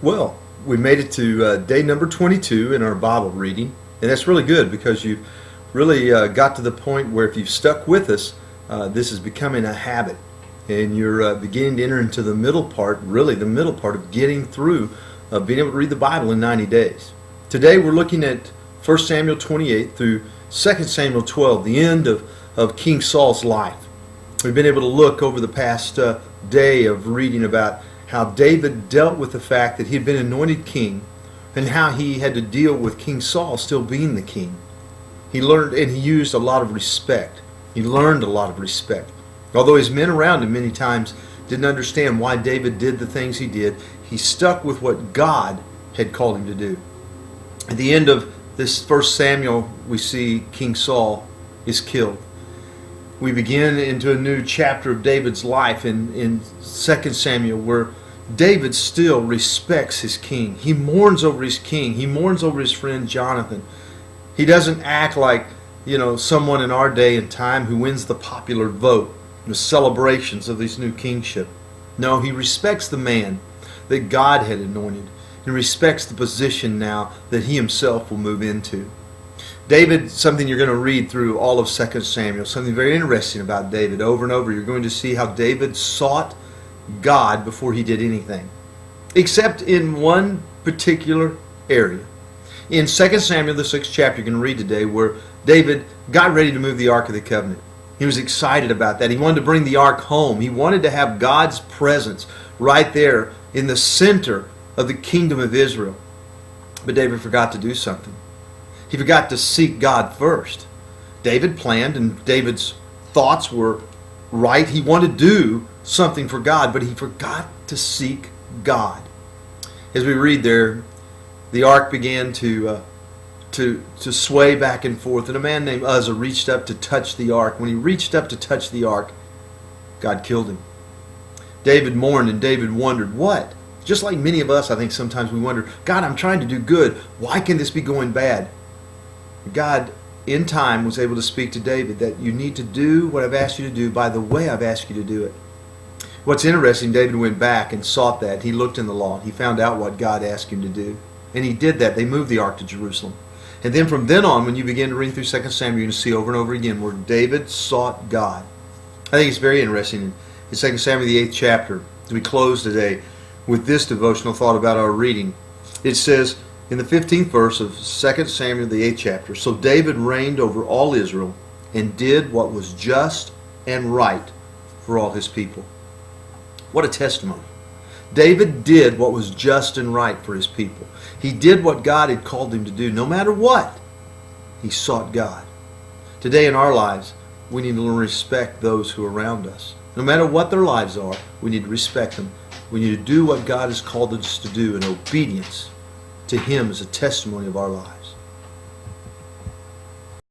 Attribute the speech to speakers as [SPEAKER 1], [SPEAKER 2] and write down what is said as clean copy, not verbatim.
[SPEAKER 1] Well, we made it to day number 22 in our Bible reading, and that's really good because you've really got to the point where if you've stuck with us, this is becoming a habit, and you're beginning to enter into the middle part, really the middle part of getting through being able to read the Bible in 90 days. Today we're looking at 1 Samuel 28 through 2 Samuel 12, the end of King Saul's life. We've been able to look over the past day of reading about how David dealt with the fact that he had been anointed king and how he had to deal with King Saul still being the king. He learned and he used a lot of respect. He learned a lot of respect. Although his men around him many times didn't understand why David did the things he did, he stuck with what God had called him to do. At the end of this 1 Samuel, we see King Saul is killed. We begin into a new chapter of David's life in 2 Samuel where David still respects his king. He mourns over his king. He mourns over his friend Jonathan. He doesn't act like, someone in our day and time who wins the popular vote, the celebrations of this new kingship. No, he respects the man that God had anointed. He respects the position now that he himself will move into. David, something you're going to read through all of 2 Samuel, something very interesting about David. Over and over, you're going to see how David sought God before he did anything, except in one particular area. In 2 Samuel, the 6th chapter, you're going to read today, where David got ready to move the Ark of the Covenant. He was excited about that. He wanted to bring the Ark home. He wanted to have God's presence right there in the center of the kingdom of Israel. But David forgot to do something. He forgot to seek God first. David planned, and David's thoughts were right. He wanted to do something for God, but he forgot to seek God. As we read there, the ark began to sway back and forth, and a man named Uzzah reached up to touch the ark. When he reached up to touch the ark, God killed him. David mourned, and David wondered, what? Just like many of us, I think sometimes we wonder, God, I'm trying to do good. Why can this be going bad? God, in time, was able to speak to David that you need to do what I've asked you to do by the way I've asked you to do it. What's interesting, David went back and sought that. He looked in the law. He found out what God asked him to do. And he did that. They moved the ark to Jerusalem. And then from then on, when you begin to read through 2 Samuel, you're going to see over and over again where David sought God. I think it's very interesting. In 2 Samuel, the 8th chapter, as we close today with this devotional thought about our reading, it says in the 15th verse of 2 Samuel, the 8th chapter, so David reigned over all Israel and did what was just and right for all his people. What a testimony. David did what was just and right for his people. He did what God had called him to do. No matter what, he sought God. Today in our lives, we need to learn to respect those who are around us. No matter what their lives are, we need to respect them. We need to do what God has called us to do in obedience to Him as a testimony of our lives.